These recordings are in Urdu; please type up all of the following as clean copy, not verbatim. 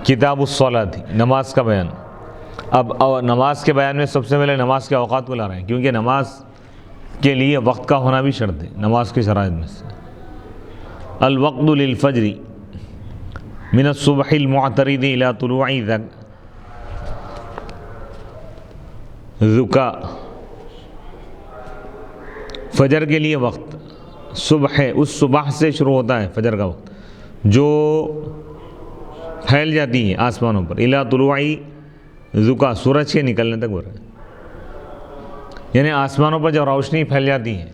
کتاب الصلاۃ، نماز کا بیان۔ اب نماز کے بیان میں سب سے پہلے نماز کے اوقات کو لا رہے ہیں، کیونکہ نماز کے لیے وقت کا ہونا بھی شرط ہے نماز کے شرائط میں سے۔ الوقت للفجر من الصبح المعترض الى طلوع ذکا، فجر کے لیے وقت صبح ہے، اس صبح سے شروع ہوتا ہے فجر کا وقت جو پھیل جاتی ہے آسمانوں پر، الی طلوع ذکا، سورج کے نکلنے تک ہو رہا ہے، یعنی آسمانوں پر جب روشنی پھیل جاتی ہے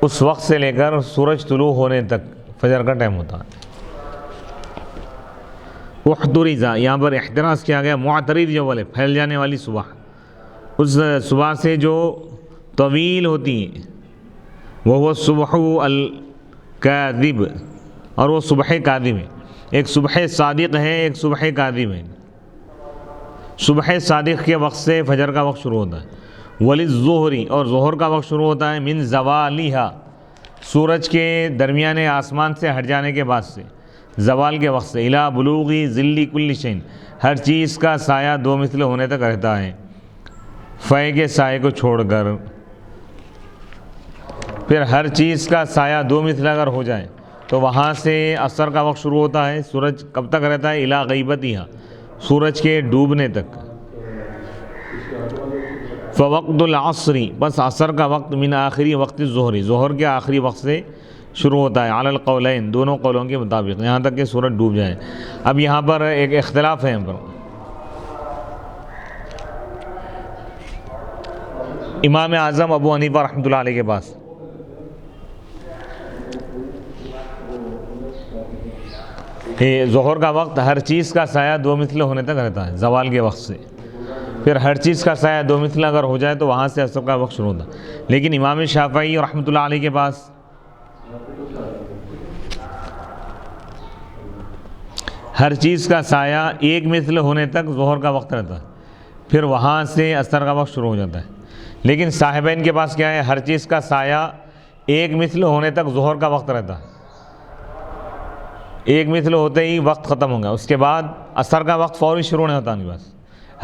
اس وقت سے لے کر سورج طلوع ہونے تک فجر کا ٹائم ہوتا ہے۔ احترز، یہاں پر احتراز کیا گیا، معترض جو بولے پھیل جانے والی صبح، اس صبح سے جو طویل ہوتی ہے، وہ صبح الکاذب، اور وہ صبح کاذب ہے۔ ایک صبح صادق ہے، ایک صبح کاذب ہے۔ صبح صادق کے وقت سے فجر کا وقت شروع ہوتا ہے، وللظہر، اور ظہر کا وقت شروع ہوتا ہے من زوالیہا، سورج کے درمیانے آسمان سے ہٹ جانے کے بعد سے، زوال کے وقت سے، الی بلوغ ظل کل شیء، ہر چیز کا سایہ دو مثل ہونے تک رہتا ہے، فے کے سائے کو چھوڑ کر۔ پھر ہر چیز کا سایہ دو مثل اگر ہو جائے تو وہاں سے عصر کا وقت شروع ہوتا ہے، سورج کب تک رہتا ہے، الی غیبتہا، سورج کے ڈوبنے تک۔ فوقت العصر، بس عصر کا وقت من آخری وقت الظہر، ظہر کے آخری وقت سے شروع ہوتا ہے، علی القولین، دونوں قولوں کے مطابق، یہاں تک کہ سورج ڈوب جائے۔ اب یہاں پر ایک اختلاف ہے، یہاں پر امام اعظم ابو حنیفہ رحمۃ اللہ علیہ کے پاس ظہر کا وقت ہر چیز کا سایہ دو مثل ہونے تک رہتا ہے زوال کے وقت سے، پھر ہر چیز کا سایہ دو مثل اگر ہو جائے تو وہاں سے عصر کا وقت شروع ہوتا ہے۔ لیکن امام شافعی رحمۃ اللہ علیہ کے پاس ہر چیز کا سایہ ایک مثل ہونے تک ظہر کا وقت رہتا ہے، پھر وہاں سے عصر کا وقت شروع ہو جاتا ہے۔ لیکن صاحبین کے پاس کیا ہے، ہر چیز کا سایہ ایک مثل ہونے تک ظہر کا وقت رہتا ہے، ایک مثل ہوتے ہی وقت ختم ہو گیا، اس کے بعد عصر کا وقت فوری شروع نہیں ہوتا ان کے پاس۔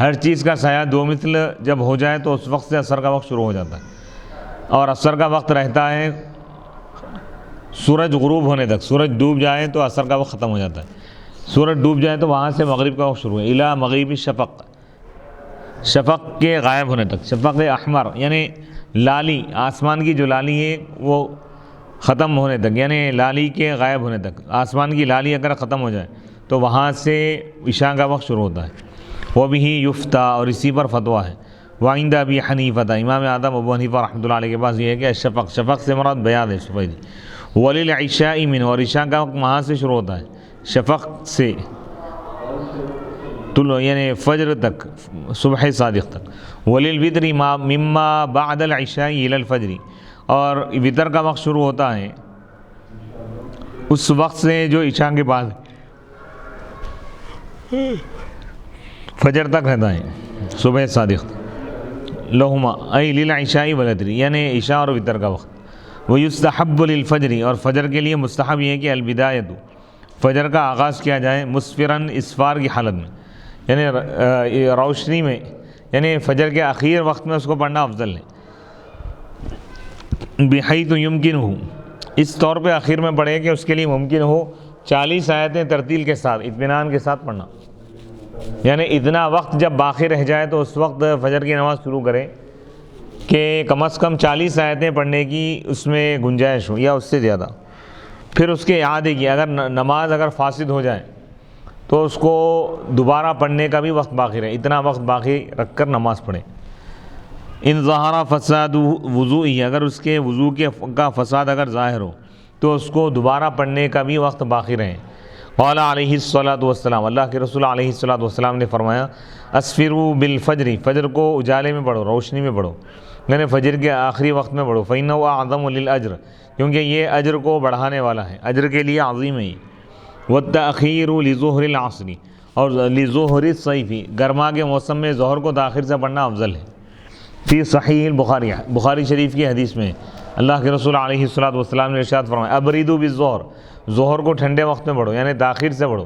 ہر چیز کا سایہ دو مثل جب ہو جائے تو اس وقت سے عصر کا وقت شروع ہو جاتا ہے، اور عصر کا وقت رہتا ہے سورج غروب ہونے تک، سورج ڈوب جائے تو عصر کا وقت ختم ہو جاتا ہے، سورج ڈوب جائے تو وہاں سے مغرب کا وقت شروع ہے، الی مغیب الشفق، شفق کے غائب ہونے تک، شفق احمر یعنی لالی، آسمان کی جو لالی ہے وہ ختم ہونے تک، یعنی لالی کے غائب ہونے تک، آسمان کی لالی اگر ختم ہو جائے تو وہاں سے عشاء کا وقت شروع ہوتا ہے۔ وہ بھی یفتیٰ، اور اسی پر فتویٰ ہے، وعند ابی حنیفہ، امام اعظم ابو حنیفہ رحمۃ اللہ علیہ کے پاس یہ ہے کہ شفق، شفق سے مراد بیاض ہے سفیدی، وللعشاء من، اور عشاء کا وقت وہاں سے شروع ہوتا ہے شفق سے طلوع یعنی فجر تک، صبح صادق تک، وللوتر مما بعد العشاء الی الفجر، اور وطر کا وقت شروع ہوتا ہے اس وقت سے جو عشاء کے بعد فجر تک رہتا ہے، صبح صادق تک، لہما ای للعشاء والوتر، یعنی عشاء اور وطر کا وقت۔ ویستحب للفجر، اور فجر کے لیے مستحب یہ ہے کہ البدایۃ، فجر کا آغاز کیا جائے مسفراً، اسفار کی حالت میں، یعنی روشنی میں، یعنی فجر کے آخر وقت میں اس کو پڑھنا افضل ہے، بحیث یمکنہ، اس طور پہ آخر میں پڑھے کہ اس کے لیے ممکن ہو 40 آیتیں ترتیل کے ساتھ، اطمینان کے ساتھ پڑھنا، یعنی اتنا وقت جب باقی رہ جائے تو اس وقت فجر کی نماز شروع کرے کہ کم از کم 40 آیتیں پڑھنے کی اس میں گنجائش ہو یا اس سے زیادہ، پھر اس کے اعادے کی، اگر نماز اگر فاسد ہو جائے تو اس کو دوبارہ پڑھنے کا بھی وقت باقی رہے، اتنا وقت باقی رکھ کر نماز پڑھے۔ ان ظہر فساد وضوئی، اگر اس کے وضو کا فساد اگر ظاہر ہو تو اس کو دوبارہ پڑھنے کا بھی وقت باقی رہے۔ قال علیہ الصلاۃ والسلام، اللہ کے رسول علیہ الصلاۃ والسلام نے فرمایا، اسفروا بالفجر، فجر کو اجالے میں پڑھو، روشنی میں پڑھو، یعنی فجر کے آخری وقت میں پڑھو، فإنہ اعظم للأجر، کیونکہ یہ اجر کو بڑھانے والا ہے، اجر کے لیے عظیم ہے۔ والتأخیر لظہر العصر، اور لظہر الصیف، گرما کے موسم میں ظہر کو تاخیر سے پڑھنا افضل ہے۔ فی صحیح البخاری، بخاری شریف کی حدیث میں اللہ کے رسول علیہ الصلاۃ والسلام نے ارشاد فرمایا، ابریدوا بالظہر، ظہر کو ٹھنڈے وقت میں پڑھو، یعنی تاخیر سے پڑھو،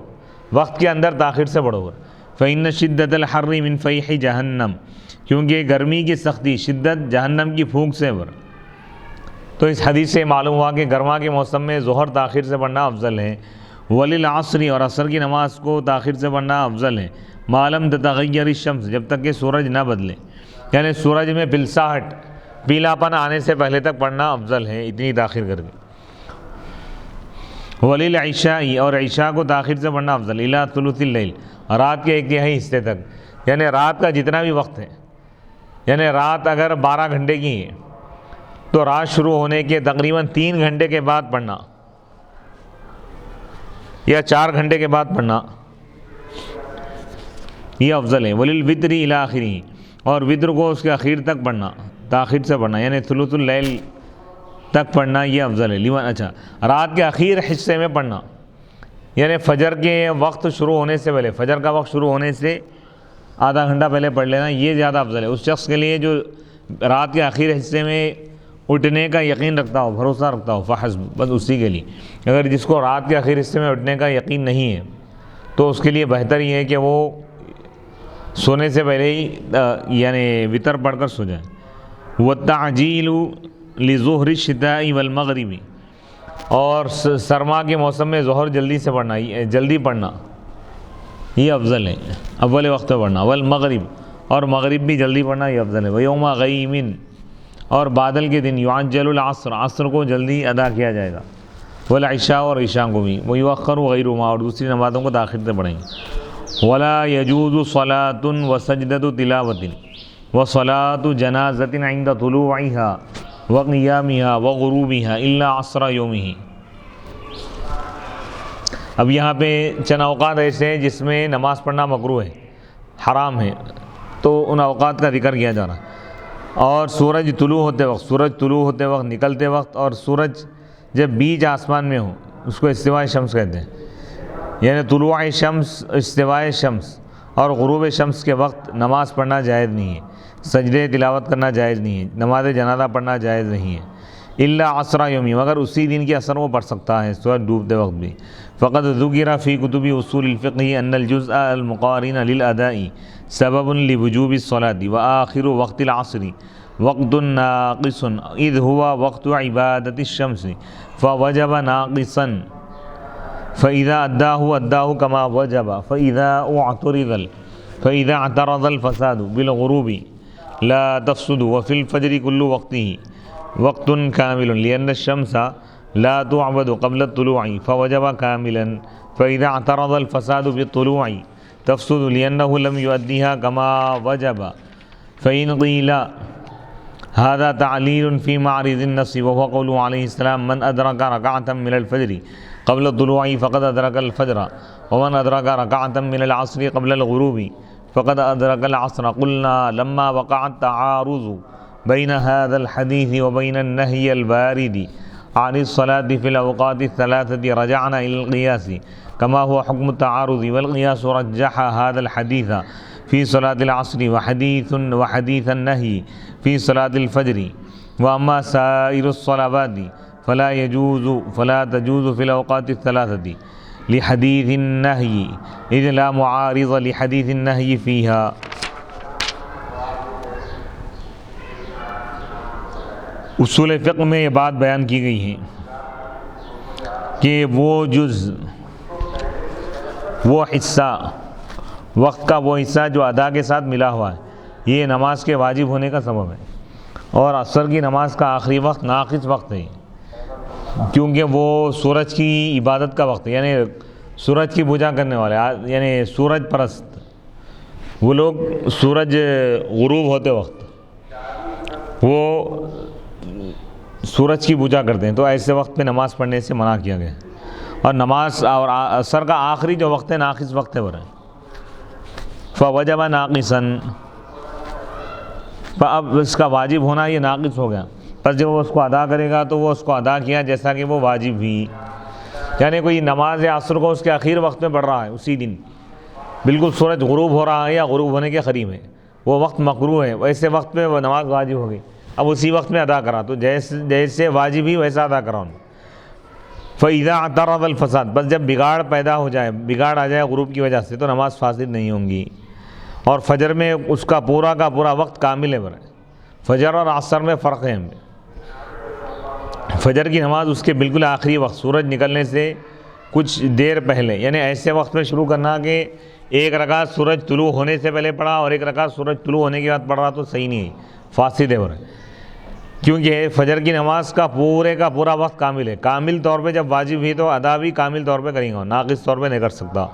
وقت کے اندر تاخیر سے پڑھو گے. فإن شدت الحر من فیح جہنم، کیونکہ گرمی کی سختی شدت جہنم کی پھونک سے ہے. تو اس حدیث سے معلوم ہوا کہ گرما کے موسم میں ظہر تاخیر سے پڑھنا افضل ہے. وللعصر، اور عصر کی نماز کو تاخیر سے پڑھنا افضل ہے. ما لم تتغیر الشمس، جب تک کہ سورج نہ بدلے، یعنی سورج میں پلساہٹ پیلا پن آنے سے پہلے تک پڑھنا افضل ہے، اتنی تاخیر کر کے. وللعشاء، اور عشاء کو تاخیر سے پڑھنا افضل. الی ثلث اللیل، رات کے 1/3 حصے تک، یعنی رات کا جتنا بھی وقت ہے، یعنی رات اگر 12 گھنٹے کی ہے تو رات شروع ہونے کے تقریباً 3 گھنٹے کے بعد پڑھنا یا 4 گھنٹے کے بعد پڑھنا یہ افضل ہے. وللوتر الی آخرہ، اور وتر کو اس کے اخیر تک پڑھنا، تاخیر سے پڑھنا، یعنی ثلث اللیل تک پڑھنا یہ افضل ہے. اچھا، رات کے اخیر حصے میں پڑھنا، یعنی فجر کے وقت شروع ہونے سے پہلے، فجر کا وقت شروع ہونے سے آدھا گھنٹہ پہلے پڑھ لینا، یہ زیادہ افضل ہے اس شخص کے لیے جو رات کے اخیر حصے میں اٹھنے کا یقین رکھتا ہو، بھروسہ رکھتا ہو. فحسب، بس اسی کے لیے. اگر جس کو رات کے اخیر حصے میں اٹھنے کا یقین نہیں ہے تو اس کے لیے بہتر یہ ہے کہ وہ سونے سے پہلے ہی یعنی وتر پڑھ کر سو جائے. والتعجیل لظہر الشتاء والمغرب، اور سرما کے موسم میں ظہر جلدی سے پڑھنا، جلدی پڑھنا یہ افضل ہے، اول وقت میں پڑھنا. والمغرب، اور مغرب بھی جلدی پڑھنا یہ افضل ہے. ویوم غیم، اور بادل کے دن یعجل العصر، عصر کو جلدی ادا کیا جائے گا. والعشاء، اور عشاء کو بھی. ویؤخر غیرہما، اور دوسری نمازوں کو تاخیر سے پڑھیں گے. ولا يجوز صلاۃ وسجدۃ تلاوۃ وصلاۃ جنازۃ عند طلوعها وقیامها وغروبها الا عصر یومه. اب یہاں پہ چند اوقات ایسے ہیں جس میں نماز پڑھنا مکروہ ہے، حرام ہے، تو ان اوقات کا ذکر کیا جا رہا ہے. اور سورج طلوع ہوتے وقت، نکلتے وقت، اور سورج جب بیچ آسمان میں ہو اس کو استواء شمس کہتے ہیں. یعنی طلوع شمس، استواء شمس اور غروب شمس کے وقت نماز پڑھنا جائز نہیں ہے، سجدے تلاوت کرنا جائز نہیں ہے، نماز جنازہ پڑھنا جائز نہیں ہے. الا عصر یومی، مگر اسی دن کی عصر وہ پڑھ سکتا ہے، سورج ڈوبتے وقت بھی. فقد ذکر فی کتب اصول الفقہ ان الجزء المقارن للاداء سبب لوجوب الصلاة وآخر وقت العصر وقت ناقص اذ هو وقت عبادة الشمس فوجب ناقصا فإذا أداه كما وجب فإذا اعترض الفساد بالغروب لا تفسد. وفي الفجر كل وقته وقت كامل لأن الشمس لا تعبد قبل الطلوع فوجب كاملا. فإذا اعترض الفساد بالطلوع تفسد لأنه لم يؤديها كما وجب. فإن قيل هذا تعليل في معرض النص وهو قوله عليه السلام من أدرك ركعة من الفجر قبل الطلوع فقد أدرك الفجر ومن أدرك ركعة من العصر قبل الغروب فقد أدرك العصر. قلنا لما وقع التعارض بين هذا الحديث وبين النهي البارد عن الصلاة في الأوقات الثلاثة رجعنا إلى القياس كما هو حكم التعارض، والقياس رجح هذا الحديث في صلاة العصر وحديث النهي في صلاة الفجر. وأما سائر الصلوات فلا تجوز في الأوقات الثلاثة لحديث النهي إذ لا معارض لحديث النهي فيها. اصول فقہ میں یہ بات بیان کی گئی ہے کہ وہ جز، وہ حصہ، وقت کا وہ حصہ جو ادا کے ساتھ ملا ہوا ہے یہ نماز کے واجب ہونے کا سبب ہے. اور عصر کی نماز کا آخری وقت ناقص وقت ہے، کیونکہ وہ سورج کی عبادت کا وقت ہے، یعنی سورج کی پوجا کرنے والے، یعنی سورج پرست وہ لوگ سورج غروب ہوتے وقت وہ سورج کی پوجا کرتے ہیں، تو ایسے وقت پہ نماز پڑھنے سے منع کیا گیا. اور نماز اور عصر کا آخری جو وقت ہے ناقص وقت ہے وہ رہے. فوجب ناقصا، اب اس کا واجب ہونا یہ ناقص ہو گیا، پر جب وہ اس کو ادا کرے گا تو وہ اس کو ادا کیا جیسا کہ وہ واجب ہوئی. یعنی کوئی نماز عصر کو اس کے آخر وقت میں پڑھ رہا ہے، اسی دن بالکل سورج غروب ہو رہا ہے یا غروب ہونے کے قریب ہے، وہ وقت مکروہ ہے، ویسے وقت میں وہ نماز واجب ہو گئی، اب اسی وقت میں ادا کرا تو جیسے واجب ہی ویسا ادا کرا. فَإِذَا اعْتَرَضَ الْفَسَاد، بس جب بگاڑ پیدا ہو جائے، بگاڑ آ جائے غروب کی وجہ سے، تو نماز فاسد نہیں ہوں گی۔ اور فجر میں اس کا پورا وقت کامل ہے۔ فجر اور عصر میں فرق ہے۔ فجر کی نماز اس کے بالکل آخری وقت، سورج نکلنے سے کچھ دیر پہلے، یعنی ایسے وقت میں شروع کرنا کہ ایک رکعت سورج طلوع ہونے سے پہلے پڑھا اور ایک رکعت سورج طلوع ہونے کے بعد پڑھ رہا تو صحیح نہیں ہے، فاسد ہے۔ کیونکہ فجر کی نماز کا پورا وقت کامل ہے۔ کامل طور پہ جب واجب ہوئی تو ادا بھی کامل طور پہ کریں گا، ناقص طور پہ نہیں کر سکتا۔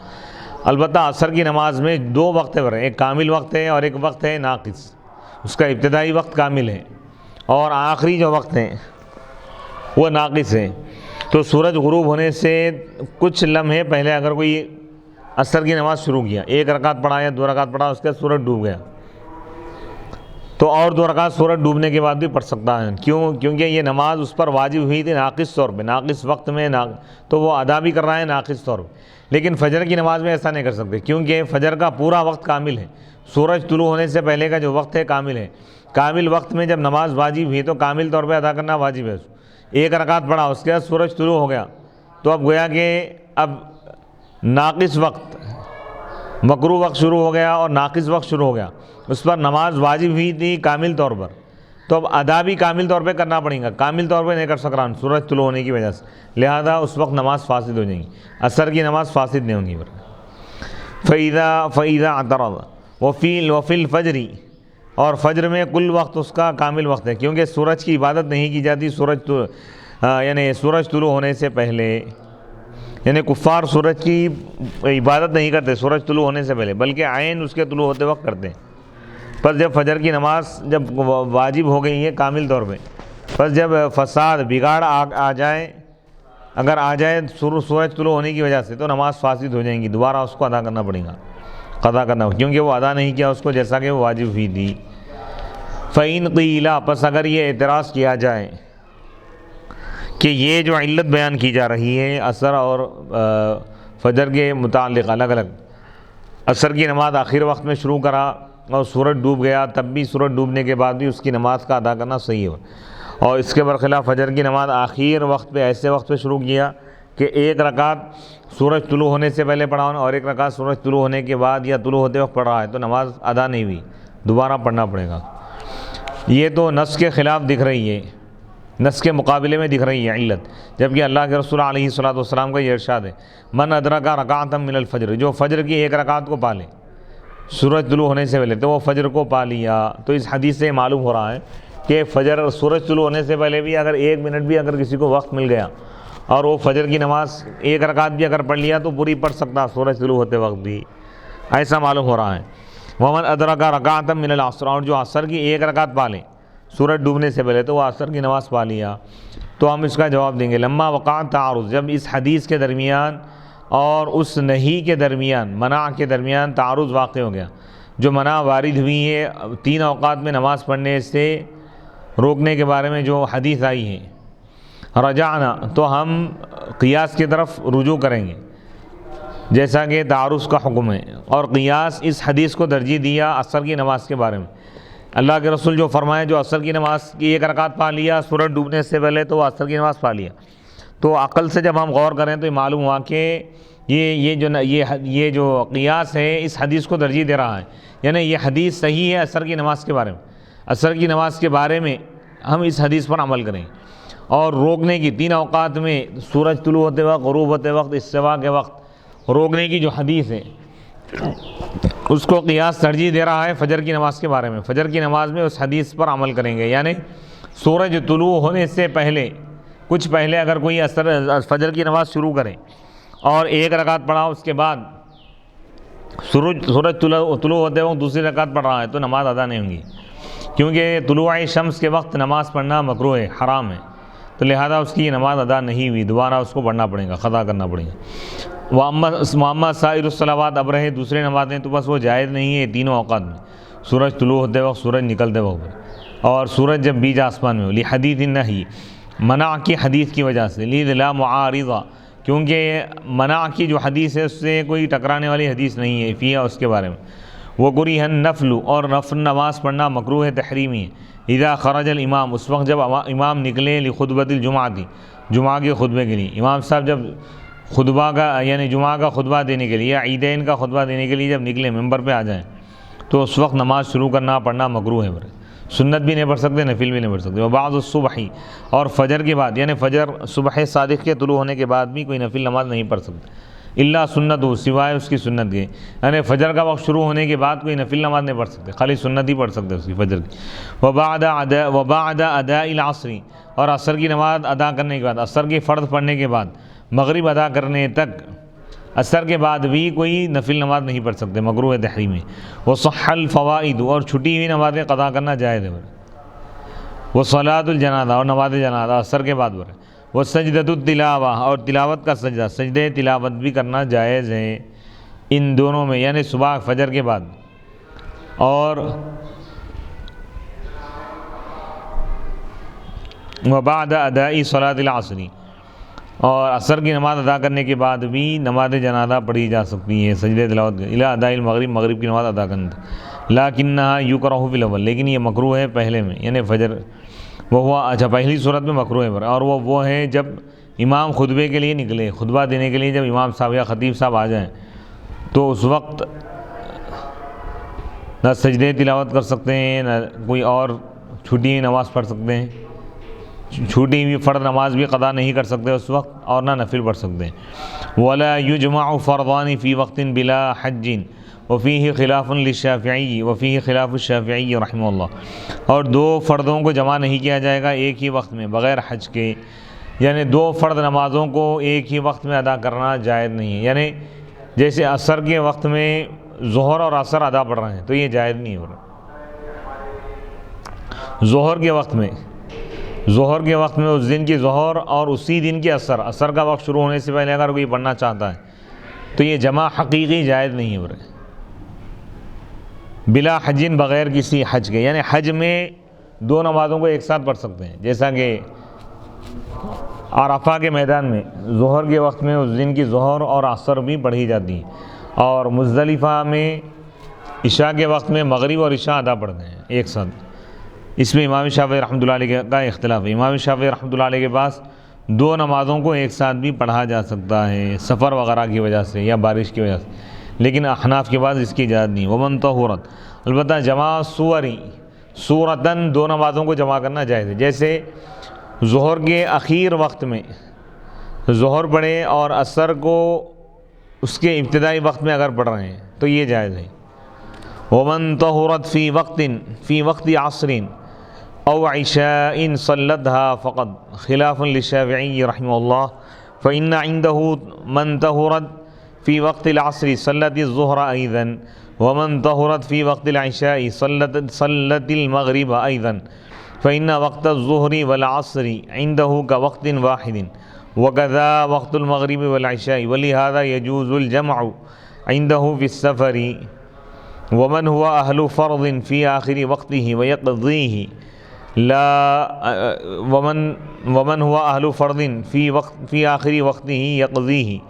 البتہ عصر کی نماز میں دو وقت ہے، ایک کامل وقت ہے اور ایک وقت ہے ناقص۔ اس کا ابتدائی وقت کامل ہے اور آخری جو وقت ہے وہ ناقص ہے۔ تو سورج غروب ہونے سے کچھ لمحے پہلے اگر کوئی عصر کی نماز شروع کیا، ایک رکعت پڑھا یا 2 رکعت پڑھا، اس کے بعد سورج ڈوب گیا، تو اور 2 رکعت سورج ڈوبنے کے بعد بھی پڑھ سکتا ہے۔ کیونکہ یہ نماز اس پر واجب ہوئی تھی ناقص طور پہ، ناقص وقت میں، تو وہ ادا بھی کر رہا ہے ناقص طور پہ۔ لیکن فجر کی نماز میں ایسا نہیں کر سکتے، کیونکہ فجر کا پورا وقت کامل ہے۔ سورج طلوع ہونے سے پہلے کا جو وقت ہے کامل ہے۔ کامل وقت میں جب نماز واجب ہوئی تو کامل طور پہ ادا کرنا واجب ہے۔ ایک رکعت پڑھا، اس کے بعد سورج طلوع ہو گیا، تو اب گویا کہ اب ناقص وقت، مکروہ وقت شروع ہو گیا اور ناقص وقت شروع ہو گیا۔ اس پر نماز واجب ہوئی تھی کامل طور پر، تو اب ادا بھی کامل طور پہ کرنا پڑے گا، کامل طور پہ نہیں کر سک رہا سورج طلوع ہونے کی وجہ سے، لہذا اس وقت نماز فاسد ہو جائیں گی، عصر کی نماز فاسد نہیں ہوں گی۔ فَإِذَا اعْتَرَضَ وَفِي الْفَجْرِ، اور فجر میں کل وقت اس کا کامل وقت ہے، کیونکہ سورج کی عبادت نہیں کی جاتی یعنی سورج طلوع ہونے سے پہلے، یعنی کفار سورج کی عبادت نہیں کرتے سورج طلوع ہونے سے پہلے، بلکہ عین اس کے طلوع ہوتے وقت کرتے ہیں۔ پس جب فجر کی نماز جب واجب ہو گئی ہے کامل طور پہ، پس جب فساد، بگاڑ اگر آ جائے سورج طلوع ہونے کی وجہ سے، تو نماز فاسد ہو جائیں گی، دوبارہ اس کو ادا کرنا پڑے گا، قضا کرنا ہوگا، کیونکہ وہ ادا نہیں کیا اس کو جیسا کہ وہ واجب ہوئی تھی۔ فَإِن قِيلَ، پس اگر یہ اعتراض کیا جائے کہ یہ جو علت بیان کی جا رہی ہے عصر اور فجر کے متعلق الگ الگ، عصر کی نماز آخر وقت میں شروع کرا اور سورج ڈوب گیا، تب بھی سورج ڈوبنے کے بعد بھی اس کی نماز کا ادا کرنا صحیح ہے، اور اس کے برخلاف فجر کی نماز آخر وقت پہ، ایسے وقت پہ شروع کیا کہ ایک رکعت سورج طلوع ہونے سے پہلے پڑھا اور ایک رکعت سورج طلوع ہونے کے بعد یا طلوع ہوتے وقت پڑھ رہا ہے، تو نماز ادا نہیں ہوئی، دوبارہ پڑھنا پڑے گا۔ یہ تو نص کے خلاف دکھ رہی ہے، نص کے مقابلے میں دکھ رہی ہے علت، جبکہ اللہ کے رسول علیہ الصلوۃ والسلام کا یہ ارشاد ہے، من ادرک رکعۃ من الفجر، جو فجر کی ایک رکعت کو پا لے سورج طلوع ہونے سے پہلے، تو وہ فجر کو پا لیا۔ تو اس حدیث سے معلوم ہو رہا ہے کہ فجر، سورج طلوع ہونے سے پہلے بھی اگر 1 منٹ بھی اگر کسی کو وقت مل گیا اور وہ فجر کی نماز ایک رکعت بھی اگر پڑھ لیا تو پوری پڑھ سکتا سورج طلوع ہوتے وقت بھی، ایسا معلوم ہو رہا ہے۔ ومن ادرک رکعۃ من العصر، اور جو عصر کی ایک رکعت پا لے سورج ڈوبنے سے پہلے، تو وہ عصر کی نماز پا لیا۔ تو ہم اس کا جواب دیں گے، لما وقع تعارض، جب اس حدیث کے درمیان اور اس نہی کے درمیان، منع کے درمیان تعارض واقع ہو گیا، جو منع وارد ہوئی ہے 3 اوقات میں نماز پڑھنے سے روکنے کے بارے میں جو حدیث آئی ہے، رجعنا، تو ہم قیاس کی طرف رجوع کریں گے جیسا کہ تعارض کا حکم ہے، اور قیاس اس حدیث کو ترجیح دیا عصر کی نماز کے بارے میں۔ اللہ کے رسول جو فرمائے، جو عصر کی نماز کی ایک رکعت پا لیا سورج ڈوبنے سے پہلے، تو وہ عصر کی نماز پا لیا۔ تو عقل سے جب ہم غور کریں تو یہ معلوم ہوا کہ یہ جو قیاس ہے اس حدیث کو ترجیح دے رہا ہے، یعنی یہ حدیث صحیح ہے عصر کی نماز کے بارے میں، عصر کی نماز کے بارے میں ہم اس حدیث پر عمل کریں، اور روکنے کی 3 اوقات میں سورج طلوع ہوتے وقت، غروب ہوتے وقت، استوا کے وقت روکنے کی جو حدیث ہے اس کو قیاس ترجیح دے رہا ہے فجر کی نماز کے بارے میں۔ فجر کی نماز میں اس حدیث پر عمل کریں گے، یعنی سورج طلوع ہونے سے پہلے، کچھ پہلے اگر کوئی فجر کی نماز شروع کرے اور ایک رکعت پڑھا، اس کے بعد سورج طلوع ہوتے وقت دوسری رکعت پڑھ رہا ہے، تو نماز ادا نہیں ہوگی، کیونکہ طلوع شمس کے وقت نماز پڑھنا مکروہ ہے، حرام ہے، تو لہذا اس کی نماز ادا نہیں ہوئی، دوبارہ اس کو پڑھنا پڑے گا، قضا کرنا پڑے گا۔ وَأَمَّا سائر الصلوات، اب رہے دوسرے نمازیں، تو بس وہ جائز نہیں ہے 3 اوقات میں، سورج طلوع ہوتے وقت، سورج نکلتے وقت، اور سورج جب بیچ آسمان میں ہو، لحدیث النہی، منع کی حدیث کی وجہ سے، لید لا معارضہ، کیونکہ منع کی جو حدیث ہے اس سے کوئی ٹکرانے والی حدیث نہیں ہے، فیہا، اس کے بارے میں۔ وَقُرِہَ النَّفْلُ، اور نفل نماز پڑھنا مکروہ ہے، تحریمی ہے، اذا خرج الامام، اس وقت جب امام نکلے، لخطبۃ الجمعہ، جمعہ کے خطبے کے لیے امام صاحب جب خطبہ کا یعنی جمعہ کا خطبہ دینے کے لیے یا عیدین کا خطبہ دینے کے لیے جب نکلے ممبر پہ آ جائیں تو اس وقت نماز شروع کرنا پڑھنا مکروہ ہے. سنت بھی نہیں پڑھ سکتے، نفل بھی نہیں پڑھ سکتے. وبعد الصبح، اور فجر کے بعد یعنی فجر صبح صادق کے طلوع ہونے کے بعد بھی کوئی نفل نماز نہیں پڑھ سکتے الا سنت ہو، سوائے اس کی سنت کے. یعنی فجر کا وقت شروع ہونے کے بعد کوئی نفل نماز نہیں پڑھ سکتے، خالی سنت ہی پڑھ سکتے اس کی فجر کی. وبعد اداء العصر، اور عصر کی نماز ادا کرنے کے بعد، عصر کی فرض پڑھنے کے بعد مغرب ادا کرنے تک عصر کے بعد بھی کوئی نفل نماز نہیں پڑھ سکتے، مکروہ ہے تحریم ہے. وصح الفوائد، اور چھٹی ہوئی نمازیں قضا کرنا جائز ہے. وصلاۃ الجنازہ، اور نماز جنازہ عصر کے بعد. وسجدۃ التلاوہ، اور تلاوت کا سجدہ، سجدہ تلاوت بھی کرنا جائز ہے ان دونوں میں، یعنی صبح فجر کے بعد اور وبعد اداء صلاۃ العصر، اور عصر کی نماز ادا کرنے کے بعد بھی نماز جنازہ پڑھی جا سکتی ہے سجدہ تلاوت الی اداء المغرب، مغرب کی نماز ادا کرنے تک. لکنھا یکرہ فی الاول، لیکن یہ مکروہ ہے پہلے میں، یعنی فجر اچھا پہلی صورت میں مکروہ ہے. اور وہ ہے جب امام خطبے کے لیے نکلے، خطبہ دینے کے لیے جب امام صاحب یا خطیب صاحب آ جائیں تو اس وقت نہ سجدے تلاوت کر سکتے ہیں، نہ کوئی اور چھوٹی ہوئی نماز پڑھ سکتے ہیں، چھوٹی ہوئی فرض نماز بھی قضا نہیں کر سکتے اس وقت، اور نہ نفل پڑھ سکتے ہیں. ولا یجمع فرضان فی وقت بلا حج وفیہ خلاف للشافعی وفیہ خلاف الشافعی رحمہ اللہ، اور دو فردوں کو جمع نہیں کیا جائے گا ایک ہی وقت میں بغیر حج کے، یعنی دو فرض نمازوں کو ایک ہی وقت میں ادا کرنا جائز نہیں ہے. یعنی جیسے عصر کے وقت میں ظہر اور عصر ادا پڑھ رہے ہیں تو یہ جائز نہیں ہو رہا. ظہر کے وقت میں اس دن کی ظہر اور اسی دن کی عصر کا وقت شروع ہونے سے پہلے اگر کوئی پڑھنا چاہتا ہے تو یہ جمع حقیقی جائز نہیں ہو رہے بلا حجین، بغیر کسی حج کے. یعنی حج میں دو نمازوں کو ایک ساتھ پڑھ سکتے ہیں، جیسا کہ عرفہ کے میدان میں ظہر کے وقت میں اس دن کی ظہر اور عصر بھی پڑھی جاتی ہیں، اور مزدلفہ میں عشاء کے وقت میں مغرب اور عشاء ادا پڑھتے ہیں ایک ساتھ. اس میں امام شافعی رحمۃ اللہ علیہ کا اختلاف ہے. امام شافعی رحمۃ اللہ علیہ کے پاس دو نمازوں کو ایک ساتھ بھی پڑھا جا سکتا ہے سفر وغیرہ کی وجہ سے یا بارش کی وجہ سے، لیکن احناف کے بعد اس کی اجازت نہیں. ومن طہورت، البتہ جمع صورتاً دو نمازوں کو جمع کرنا جائز ہے. جیسے ظہر کے اخیر وقت میں ظہر پڑھے اور عصر کو اس کے ابتدائی وقت میں اگر پڑھ رہے ہیں تو یہ جائز ہے. ومن طہورت فی وقت عصر او عشاء صلتها فقط خلاف للشافعی رحمہ اللہ، فإن عنده من طہورت فی وقت العصر صلت الظہر ایضا ومن طہورت فی وقت العشاء صلت المغرب ایضا، فإن وقت الظہر والعصر عنده كوقت واحد وكذا وقت المغرب والعشاء، ولهذا يجوز الجمع عنده في السفر. ومن هو أهل فرض في آخر وقته ويقضيه ومن هو أهل فرض في آخر وقته يقضيه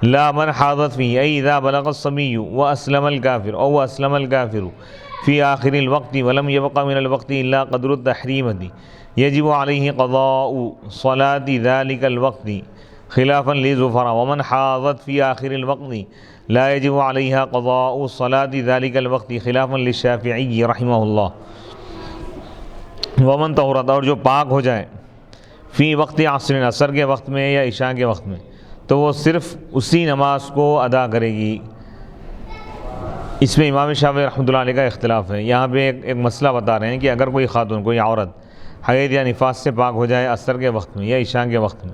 لا من حاضت فيه، أي إذا بلغ الصبي وأسلم الكافر أو أسلم الكافر في آخر الوقت ولم يبق من الوقت إلا قدر التحريمة يجب عليه قضاء صلاة ذلك الوقت خلافا لزفر. ومن حاضت في آخر الوقت لا يجب عليها قضاء صلاة ذلك الوقت خلافا للشافعي رحمه الله. ومن طہورت، اور جو پاک ہو جائے فی وقت عصر، عصر کے وقت میں یا عشاء کے وقت میں، تو وہ صرف اسی نماز کو ادا کرے گی. اس میں امام شافعی رحمۃ اللہ علیہ کا اختلاف ہے. یہاں پہ ایک مسئلہ بتا رہے ہیں کہ اگر کوئی خاتون، کوئی عورت حیض یا نفاس سے پاک ہو جائے عصر کے وقت میں یا عشاء کے وقت میں،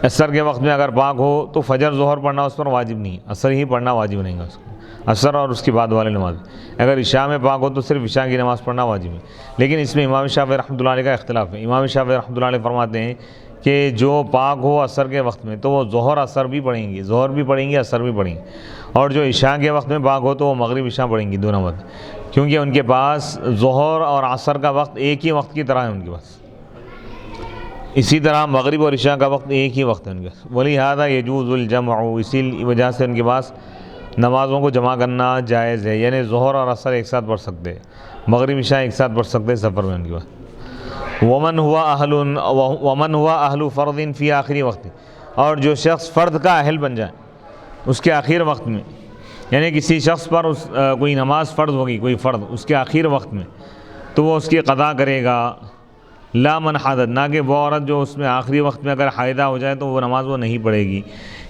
عصر کے وقت میں اگر پاک ہو تو فجر ظہر پڑھنا اس پر واجب نہیں، عصر ہی پڑھنا واجب نہیں گا اس کو، عصر اور اس کے بعد والے نماز. اگر عشاء میں پاک ہو تو صرف عشاء کی نماز پڑھنا واجب ہے. لیکن اس میں امام شافعی رحمۃ اللہ علیہ کا اختلاف ہے. امام شافعی رحمۃ اللہ علیہ فرماتے ہیں کہ جو پاک ہو عصر کے وقت میں تو وہ ظہر عصر بھی پڑھیں گی، ظہر بھی پڑھیں گی، عصر بھی پڑھیں گی. اور جو عشاء کے وقت میں پاک ہو تو وہ مغرب عشاء پڑھیں گی دونوں وقت، کیونکہ ان کے پاس ظہر اور عصر کا وقت ایک ہی وقت کی طرح ہے ان کے پاس. اسی طرح مغرب اور عشاء کا وقت ایک ہی وقت ہے ان کے پاس. وَلِهَذَا يَجُوزُ الْجَمْعُ، اسی وجہ سے ان کے پاس نمازوں کو جمع کرنا جائز ہے. یعنی ظہر اور عصر ایک ساتھ پڑھ سکتے ہیں، مغرب عشاء ایک ساتھ پڑھ سکتے ہیں سفر میں ان کے پاس. ومن ہوا اہل فرض فی آخری وقت، اور جو شخص فرد کا اہل بن جائے اس کے آخر وقت میں، یعنی کسی شخص پر کوئی نماز فرض ہوگی، کوئی فرض اس کے آخر وقت میں، تو وہ اس کی قضا کرے گا۔ لا من حادت، نہ کہ وہ عورت جو اس میں آخری وقت میں اگر حائضہ ہو جائے تو وہ نماز وہ نہیں پڑھے گی۔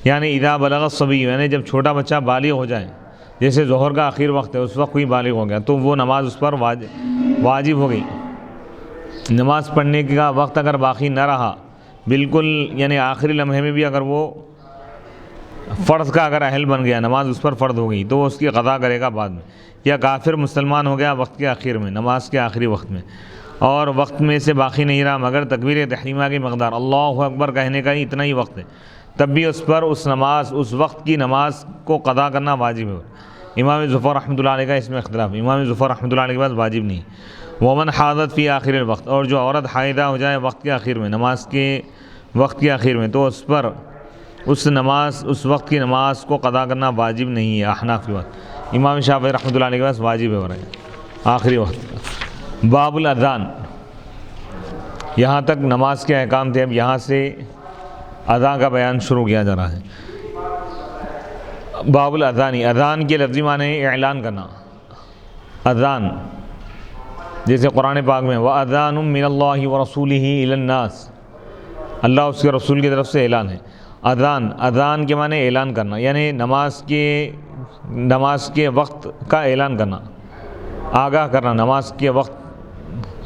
یعنی اذا بلغ الصبی، یعنی جب چھوٹا بچہ بالغ ہو جائے، جیسے ظہر کا آخر وقت ہے اس وقت کوئی بالغ ہو گیا تو وہ نماز اس پر واجب ہو گئی۔ نماز پڑھنے کا وقت اگر باقی نہ رہا بالکل، یعنی آخری لمحے میں بھی اگر وہ فرض کا اگر اہل بن گیا، نماز اس پر فرض ہو گئی تو وہ اس کی قضا کرے گا بعد میں۔ یا کافر مسلمان ہو گیا وقت کے آخر میں، نماز کے آخری وقت میں، اور وقت میں سے باقی نہیں رہا مگر تکبیر تحریمہ کی مقدار اللہ اکبر کہنے کا ہی اتنا ہی وقت ہے، تب بھی اس پر اس وقت کی نماز کو قضا کرنا واجب ہے۔ امام ظفر رحمۃ اللہ علیہ کا اس میں اختلاف، امام ظفر رحمۃ اللہ علیہ کے پاس واجب نہیں۔ ومن حاضت فی آخر الوقت، اور جو عورت حائضہ ہو جائے وقت کے آخر میں، نماز کے وقت کے آخر میں، تو اس پر اس وقت کی نماز کو قضا کرنا واجب نہیں ہے احناف کی بات۔ امام شافعی رحمۃ اللہ علیہ کے پاس واجب ہے آخری وقت۔ باب الاذان، یہاں تک نماز کے احکام تھے، اب یہاں سے اذان کا بیان شروع کیا جا رہا ہے۔ باب الاذان، اذان کے لفظی معنی ہے اعلان کرنا۔ اذان جیسے قرآن پاک میں وَأَذَانٌ مِّنَ اللَّهِ وَرَسُولِهِ إِلَى النَّاسِ، اللہ اس کے رسول کی طرف سے اعلان ہے۔ اذان کے معنی اعلان کرنا، یعنی نماز کے وقت کا اعلان کرنا، آگاہ کرنا، نماز کے وقت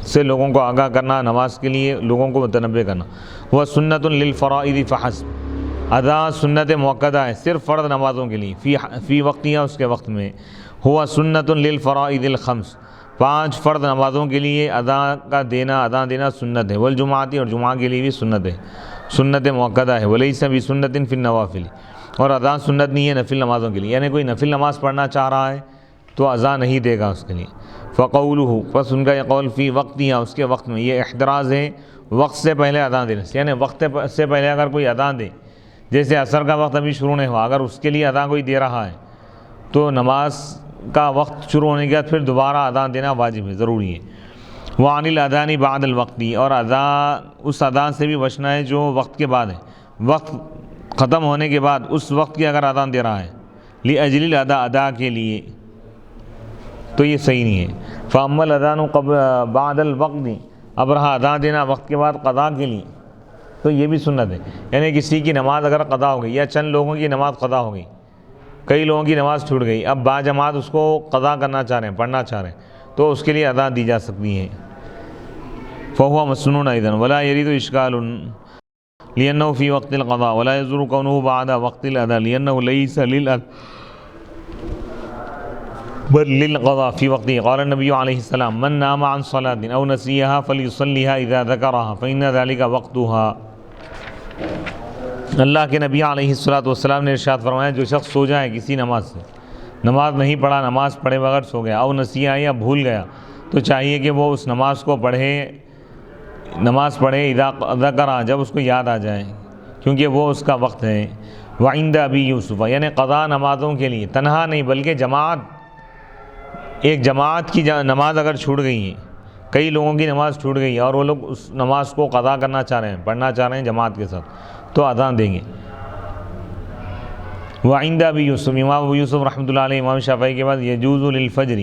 سے لوگوں کو آگاہ کرنا، نماز کے لیے لوگوں کو متنبہ کرنا۔ وہ سنت للفرائض فحسب، اذان سنت موقدہ ہے صرف فرض نمازوں کے لیے، فی وقتها اس کے وقت میں۔ ہوا سنت للفرائض الخمس، 5 فرض نمازوں کے لیے اذان دینا سنت ہے۔ والجمعاتی، اور جمعہ کے لیے بھی سنت ہے، سنت موقدہ ہے۔ ولیس بسنت فی النوافل، اور اذان سنت نہیں ہے نفل نمازوں کے لیے، یعنی کوئی نفل نماز پڑھنا چاہ رہا ہے تو اذان نہیں دے گا اس کے لیے۔ فقولہ، پس ان کا یہ قول فی وقتها اس کے وقت میں، یہ احتراز ہے وقت سے پہلے اذان دینے سے، یعنی وقت سے پہلے اگر کوئی اذان دے، جیسے عصر کا وقت ابھی شروع نہیں ہوا، اگر اس کے لیے اذان کوئی دے رہا ہے تو نماز کا وقت شروع ہونے کے بعد پھر دوبارہ اذان دینا واجب ہے، ضروری ہے۔ وعن الاذان بعد الوقت، اور اس اذان سے بھی بچنا ہے جو وقت کے بعد ہے، وقت ختم ہونے کے بعد اس وقت کی اگر اذان دے رہا ہے لاجل الادا، ادا کے لیے، تو یہ صحیح نہیں ہے۔ فاما الاذان بعد الوقت، اب رہا اذان دینا وقت کے بعد قضا کے لیے، تو یہ بھی سنت ہے، یعنی کسی کی نماز اگر قضا ہو گئی یا چند لوگوں کی نماز قضا ہو گئی، کئی لوگوں کی نماز چھوٹ گئی، اب با جماعت اس کو قضا کرنا چاہ رہے ہیں، پڑھنا چاہ رہے ہیں، تو اس کے لیے اذان دی جا سکتی ہے۔ فهو مسنون اذن ولا يريد اشكال لانه في وقت القضاء ولا يزور كونه بعد وقت الاذان لانه ليس بل للقضاء في وقته۔ قال النبي عليه السلام من نام عن صلاة او نسيها فليصليها اذا ذكرها فان ذلك وقتها۔ اللہ کے نبی علیہ الصلوۃ والسلام نے ارشاد فرمایا جو شخص سو جائے کسی نماز سے، نماز نہیں پڑھا، نماز پڑھے بغیر سو گیا، او نسیہ یا بھول گیا، تو چاہیے کہ وہ اس نماز پڑھے اذا ذکرها، جب اس کو یاد آ جائے، کیونکہ وہ اس کا وقت ہے۔ وعند ابی یوسف، یعنی قضا نمازوں کے لیے تنہا نہیں بلکہ ایک جماعت کی نماز اگر چھوٹ گئی ہے، کئی لوگوں کی نماز چھوٹ گئی ہے اور وہ لوگ اس نماز کو قضا کرنا چاہ رہے ہیں، پڑھنا چاہ رہے ہیں جماعت کے ساتھ، تو اذان دیں گے۔ وعند ابی یوسف، امام ابو یوسف رحمۃ اللہ علیہ امام شافعی کے بعد یجوز للفجر،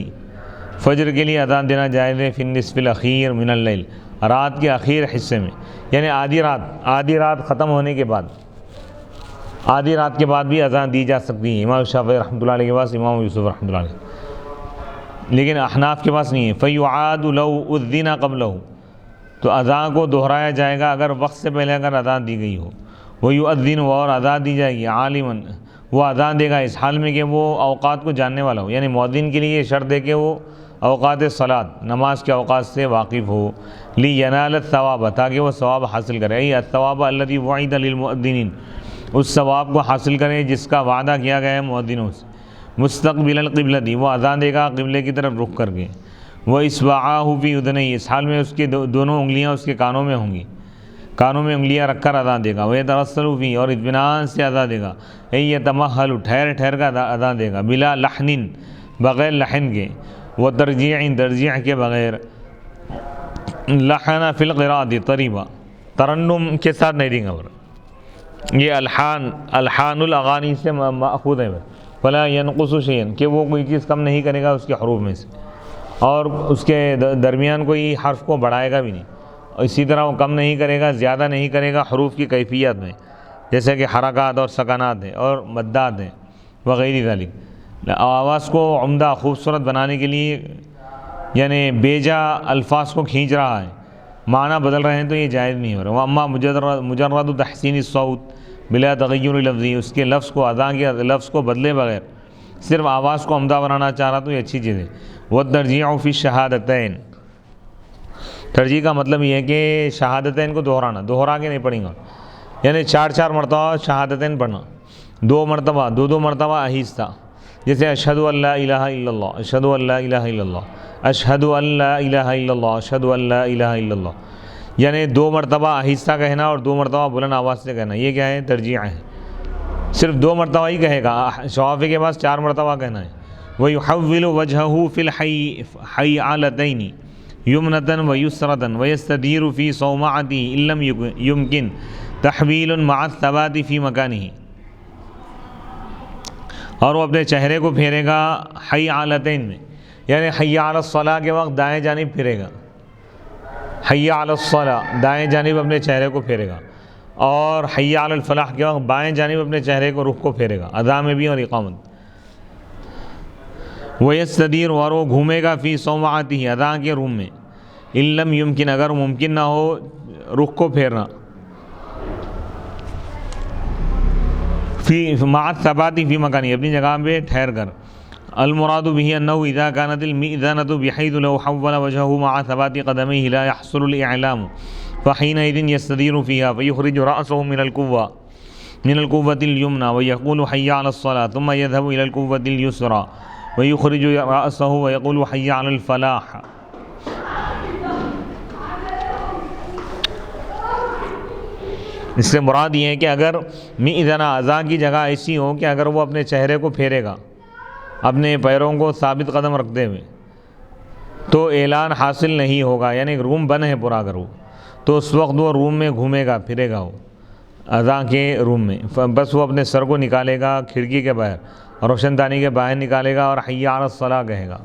فجر کے لیے اذان دینا جائز ہے، فی النصف الاخیر من اللیل، رات کے اخیر حصے میں، یعنی آدھی رات ختم ہونے کے بعد، آدھی رات کے بعد بھی اذان دی جا سکتی ہے، امام شافعی رحمۃ اللہ علیہ کے پاس، امام یوسف رحمۃ اللہ علیہ، لیکن احناف کے پاس نہیں ہے۔ فیعاد لو اذن قبلہ، تو اذان کو دہرایا جائے گا اگر وقت سے پہلے اگر اذان دی گئی ہو۔ ویؤذن، اور اذان دی جائے گی، عالماً، وہ اذان دے گا اس حال میں کہ وہ اوقات کو جاننے والا ہو، یعنی مؤذن کے لیے یہ شرط ہے کہ وہ اوقات صلاۃ، نماز کے اوقات سے واقف ہو، لینال الثواب، تاکہ وہ ثواب حاصل کرے، ای الثواب الذی وعد للمؤذنین، اس ثواب کو حاصل کرے جس کا وعدہ کیا گیا ہے مؤذنوں سے۔ مستقبل القبلۃ، وہ اذان دے گا قبلے کی طرف رخ کر کے۔ وہ اصبعاہ فی اذنیہ، اس حال میں اس کے دونوں انگلیاں اس کے کانوں میں ہوں گی، کانوں میں انگلیاں رکھ کر اذان دے گا۔ وہ یترسل فی، اور اطمینان سے اذان دے گا، ای یتمہل، ٹھہر کر اذان دے گا، بلا لحن، بغیر لحن کے، وہ ترجیع کے بغیر، لحن فی القراءۃ طریبہ، ترنم کے ساتھ نہیں دیں گا، یہ الحان الاغانی سے ماخوذ ہے، فلا ينقص شیئا، کہ وہ کوئی چیز کم نہیں کرے گا اس کے حروف میں سے، اور اس کے درمیان کوئی حرف کو بڑھائے گا بھی نہیں، اسی طرح وہ کم نہیں کرے گا، زیادہ نہیں کرے گا حروف کی کیفیت میں، جیسے کہ حرکات اور سکانات ہیں اور مدات ہیں وغیرہ ذالک۔ آواز کو عمدہ خوبصورت بنانے کے لیے یعنی بیجا الفاظ کو کھینچ رہا ہے، معنی بدل رہے ہیں، تو یہ جائز نہیں ہو رہا۔ وَأَمَّا مجرد تحسین الصوت بلا تغیر لفظی، اس کے لفظ کو ادا کے لفظ کو بدلے بغیر صرف آواز کو عمدہ بنانا چاہ رہا تو یہ اچھی چیز ہے۔ وَالتَّرْجِيعُ فِي الشَّهَادَتَيْن، ترجیح کا مطلب یہ ہے کہ شہادتین کو دہرانا، دہرا کے نہیں پڑھیں گا، یعنی 4 مرتبہ شہادتین پڑھنا، 2 مرتبہ آہستہ، جیسے اشہدو ان لا الہ الا اللہ، اشہدو ان لا الہ الا اللہ، اشہدو ان لا الہ الا اللہ، اشہدو ان لا الہ الا اللہ، یعنی 2 مرتبہ آہستہ کہنا اور 2 مرتبہ بلند آواز سے کہنا، یہ کیا ہے؟ ترجیح ہے۔ صرف 2 مرتبہ ہی کہے گا، شوافی کے پاس 4 مرتبہ کہنا ہے۔ وَيُحَوِّلُ وَجْهَهُ فِي الْحَيْعَلَتَيْنِ يُمْنَةً وَيُسْرَةً وَيَسْتَدِيرُ فِي صَوْمَعَتِهِ إِن لَّمْ يُمْكِن تَحْوِيلٌ مَعَ الثَّبَاتِ فِي مَكَانِهِ، اور وہ اپنے چہرے کو پھیرے گا حیعلتین میں، یعنی حی علی الصلاۃ کے وقت دائیں جانب پھرے گا، حی علی الصلاۃ دائیں جانب اپنے چہرے کو پھیرے گا، اور حی علی الفلاح کے وقت بائیں جانب اپنے چہرے کو رخ کو پھیرے گا، اذان میں بھی اور اقامت۔ وَيَسْتَدِيرُ، اور وہ گھومے گا فی صومعتہ اذان کے روم میں، ان لم یمکن اگر ممکن نہ ہو رخ کو پھیرنا، فی مع الثبات فی مکانی اپنی جگہ پہ ٹھہر کر۔ المراد به انه اذا كانت المئذنة بحيث لو حول وجهه مع ثبات قدميه لا يحصل الاعلام فحينئذ يستدير فيها فيخرج رأسه من القوة اليمنى ويقول حي على الصلاة ثم يذهب إلى القوة اليسرى ويخرج رأسه ويقول حي على الفلاح۔ اس سے مراد یہ ہے کہ اگر مئذنہ اذان کی جگہ ایسی ہو کہ اگر وہ اپنے چہرے کو پھیرے گا اپنے پیروں کو ثابت قدم رکھتے ہوئے تو اعلان حاصل نہیں ہوگا، یعنی روم بند ہے پورا، اگر وہ تو اس وقت وہ روم میں گھومے گا پھرے گا، وہ اذان کے روم میں، بس وہ اپنے سر کو نکالے گا کھڑکی کے باہر، روشن دانی کے باہر نکالے گا اور حی علی الصلاۃ کہے گا،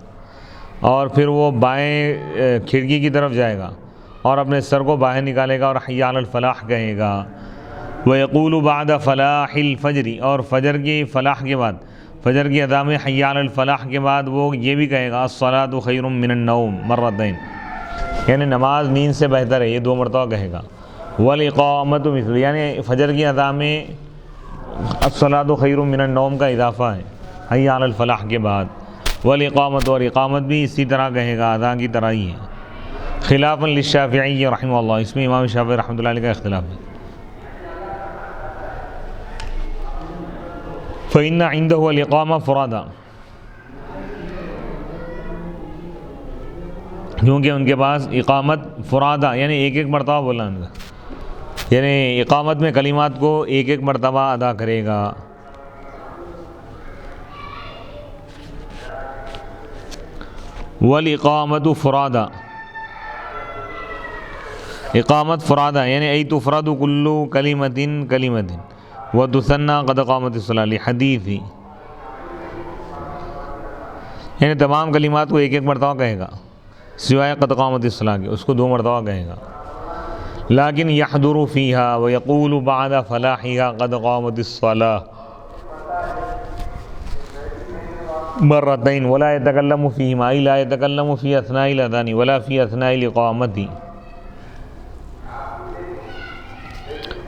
اور پھر وہ بائیں کھڑکی کی طرف جائے گا اور اپنے سر کو باہر نکالے گا اور حی علی الفلاح کہے گا۔ وَيَقُولُ بَعْدَ فَلَاحِ الْفَجْرِ، اور فجر کی فلاح کے بعد، فجر کی ادا میں حی علی الفلاح کے بعد وہ یہ بھی کہے گا الصلاۃ خیر من النوم مرتین، یعنی نماز نیند سے بہتر ہے، یہ 2 مرتبہ کہے گا۔ والاقامۃ مثل، یعنی فجر کی ادا میں الصلاۃ خیر من النوم کا اضافہ ہے حی علی الفلاح کے بعد۔ والاقامۃ، اور اقامت بھی اسی طرح کہے گا، اذان کی طرح ہی ہے۔ خلافاً للشافعی رحمہ اللہ، اس میں امام شافعی رحمۃ اللہ علیہ کا اختلاف ہے۔ فإن عنده الإقامة فرادا، کیونکہ ان کے پاس اقامت فرادا یعنی ایک مرتبہ بولنا ان کا، یعنی اقامت میں کلمات کو ایک مرتبہ ادا کرے گا۔ والاقامة فرادا، اقامت فرادا یعنی ای تفرد کل کلمۃ وتثنى قد قامت الصلاۃ لحدیث، یعنی تمام کلمات کو ایک مرتبہ کہے گا سوائے قد قامت الصلاۃ کے، اس کو 2 مرتبہ کہے گا۔ لیکن یحضر فیہا ویقول بعد فلاحہا قد قامت الصلاۃ مرتين ولا يتكلم فيهما، أي لا يتكلم في أثناء الأذان ولا في أثناء الإقامة،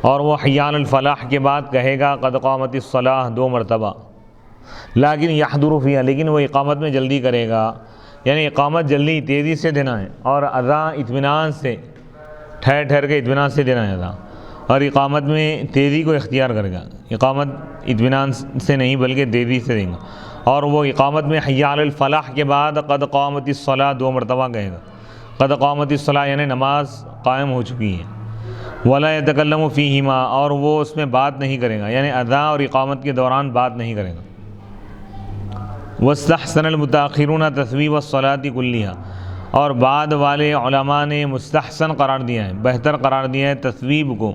اور وہ حی علی الفلاح کے بعد کہے گا قد قامت الصلاۃ 2 مرتبہ، لیکن یحضر فیہا، لیکن وہ اقامت میں جلدی کرے گا، یعنی اقامت جلدی تیزی سے دینا ہے، اور اذان اطمینان سے ٹھہر کے اطمینان سے دینا ہے اذان، اور اقامت میں تیزی کو اختیار کرے گا، اقامت اطمینان سے نہیں بلکہ تیزی سے دیں گا، اور وہ اقامت میں حی علی الفلاح کے بعد قد قامت الصلاۃ 2 مرتبہ کہے گا، قد قامت الصلاۃ یعنی نماز قائم ہو چکی ہے۔ ولا يتکلم فیہما، اور وہ اس میں بات نہیں کرے گا، یعنی اذان اور اقامت کے دوران بات نہیں کرے گا۔ واستحسن المتاخرون تثویب الصلاۃ کلیہا، اور بعد والے علماء نے مستحسن قرار دیا ہے، بہتر قرار دیا ہے تصویب کو،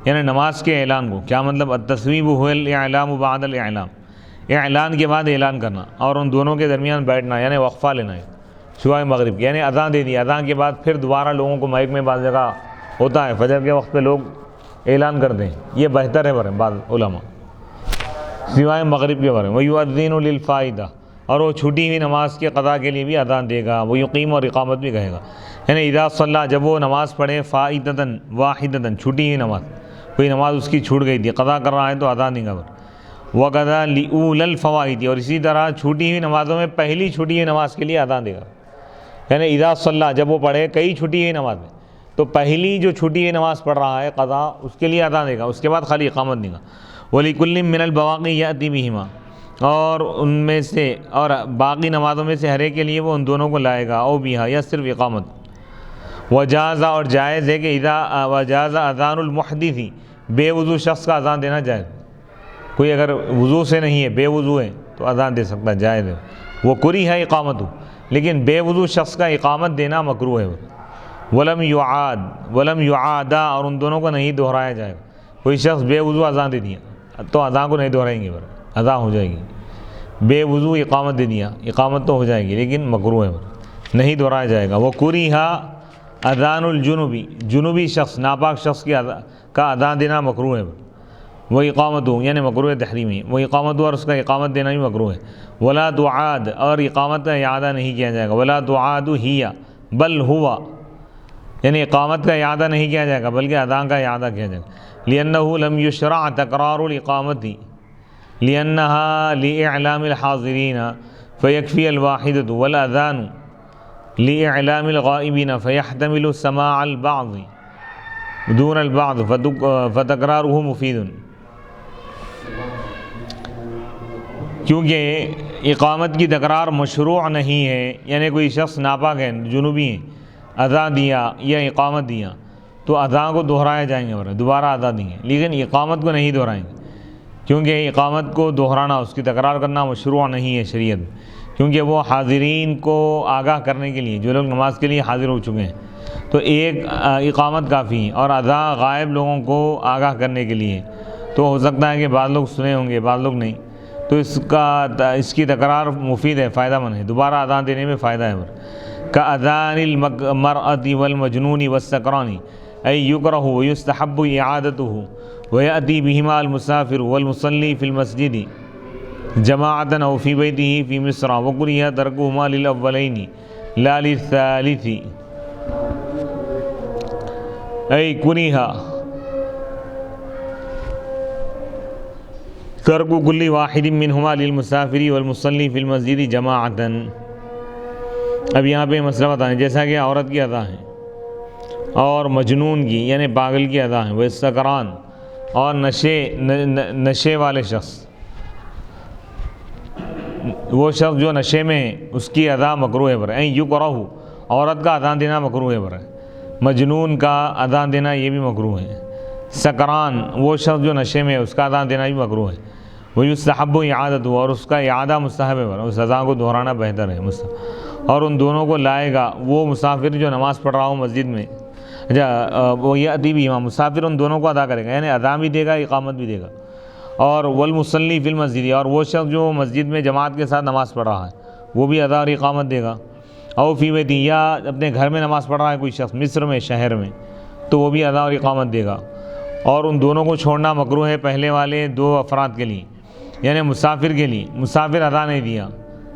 یعنی نماز کے اعلان کو۔ کیا مطلب؟ التصویب هو الاعلام بعد الاعلام، اعلان کے بعد اعلان کرنا، اور ان دونوں کے درمیان بیٹھنا، یعنی وقفہ لینا ہے سوائے مغرب کی، یعنی اذان دے دی، اذان کے بعد پھر دوبارہ لوگوں کو مائک میں بعض جگہ ہوتا ہے فجر کے وقت پہ لوگ اعلان کرتے ہیں، یہ بہتر ہے بعض علماء، سوائے مغرب کے بارے میں۔ وَيُؤَذِّنُ لِلْفَائِدَةِ، اور وہ چھوٹی ہوئی نماز کے قضا کے لیے بھی اذان دے گا، وہ یقیم اور اقامت بھی کہے گا، یعنی اذا صلی، جب وہ نماز پڑھے، فائدتاً واحدتاً، چھوٹی ہوئی نماز، کوئی نماز اس کی چھوٹ گئی تھی، قضا کر رہا ہے تو اذان دے گا۔ وَقَضَى لِأُولَى الْفَوَائِدِ، اور اسی طرح چھوٹی ہوئی نمازوں میں پہلی چھوٹی ہوئی نماز کے لیے اذان دے گا، یعنی اذا صلی، جب وہ پڑھے کئی چھوٹی ہوئی نماز میں، تو پہلی جو چھوٹی ہوئی نماز پڑھ رہا ہے قضا، اس کے لیے اذان دے گا، اس کے بعد خالی اقامت دے گا۔ وَلِكُلٍّ مِّنَ الْبَوَاقِعِ يَأْتِي بِهِمَا، اور ان میں سے، اور باقی نمازوں میں سے ہر ایک کے لیے وہ ان دونوں کو لائے گا، او بِہا، یا صرف اقامت۔ وجاز، اور جائز ہے کہ اذا وجاز اذان المحدث، بے وضو شخص کا اذان دینا جائز، کوئی اگر وضو سے نہیں ہے، بے وضو ہے تو اذان دے سکتا ہے، جائز ہے۔ وہ کری ہے اقامت، لیکن بے وضو شخص کا اقامت دینا مکروہ ہے۔ ولم یعادا، اور ان دونوں کو نہیں دہرایا جائے گا، کوئی شخص بے وضو اذان دے دیا تو اذان کو نہیں دہرائیں گے، اذان ہو جائے گی، بے وضو اقامت دے دیا، اقامت تو ہو جائے گی لیکن مکروہ ہے، نہیں دہرایا جائے گا۔ وہ کریہا اذان الجنوبی، جنوبی شخص، ناپاک شخص کا اذان دینا مکروہ ہے، وہ اقامت ہو، یعنی مکروہ تحریمی، وہ اقامت ہو اور اس کا اقامت دینا بھی مکروہ ہے۔ ولا تعاد، اور اقامت کا اعادہ نہیں کیا جائے گا، ولا تعاد ہی بل ہوا، یعنی اقامت کا اعادہ نہیں کیا جائے گا بلکہ اذان کا اعادہ کیا جائے گا۔ لأنه لم يشرع تکرار الإقامة لأنها لإعلام الحاضرين فيكفي الواحدة، والأذان لإعلام الغائبين فيحتمل سماع البعض دون البعض فتکرارہ مفید، کیونکہ اقامت کی تکرار مشروع نہیں ہے، یعنی کوئی شخص ناپاک ہے، جنوبی ہے، اذان دیا یا اقامت دیا تو اذان کو دہرایا جائیں گے اور دوبارہ اذان دیں گے، لیکن اقامت کو نہیں دہرائیں گے، کیونکہ اقامت کو دہرانا، اس کی تکرار کرنا مشروع نہیں ہے شریعت میں، کیونکہ وہ حاضرین کو آگاہ کرنے کے لیے، جو لوگ نماز کے لیے حاضر ہو چکے ہیں، تو ایک اقامت کافی ہے، اور اذان غائب لوگوں کو آگاہ کرنے کے لیے، تو ہو سکتا ہے کہ بعض لوگ سنے ہوں گے بعض لوگ نہیں، تو اس کی تکرار مفید ہے، فائدہ مند ہے، دوبارہ اذان دینے میں فائدہ ہے۔ کاذان المرأة والمجنون والسکران ای یکرہ ویستحب اعادتہ ویأتی بہما المسافر والمصلی فی المسجد جماعتا او فی بیتہ فی مصر وکریہ ترکہما للاولین لا للثالث، ای کریہ ترک کل واحد منہما للمسافر والمصلی فی المسجد جماعتا۔ اب یہاں پہ مسئلہ بتائیں، جیسا کہ عورت کی ادا ہے اور مجنون کی یعنی پاگل کی ادا ہے، وہ سکران اور نشے والے شخص، وہ شخص جو نشے میں ہے اس کی ادا مکروہ ہے، برائے یکرہ، عورت کا اذان دینا مکروہ ہے، برائے مجنون کا اذان دینا یہ بھی مکروہ ہے، سکران وہ شخص جو نشے میں ہے اس کا اذان دینا بھی مکروہ ہے، وہ یستحب اعادتہ، اور اس کا اعادہ مستحب ہے، اس اذان کو دہرانا بہتر ہے، اور ان دونوں کو لائے گا وہ مسافر جو نماز پڑھ رہا ہو مسجد میں، وہ یہ ادیب امام مسافر ان دونوں کو ادا کرے گا، یعنی اذان بھی دے گا اقامت بھی دے گا، اور والمصلی فی المسجد، اور وہ شخص جو مسجد میں جماعت کے ساتھ نماز پڑھ رہا ہے وہ بھی ادا اور اقامت دے گا، او فی بیتہ، یا اپنے گھر میں نماز پڑھ رہا ہے کوئی شخص مصر میں شہر میں تو وہ بھی ادا اور اقامت دے گا، اور ان دونوں کو چھوڑنا مکروہ ہے پہلے والے دو افراد کے لیے، یعنی مسافر کے لیے، مسافر ادا نہیں دیا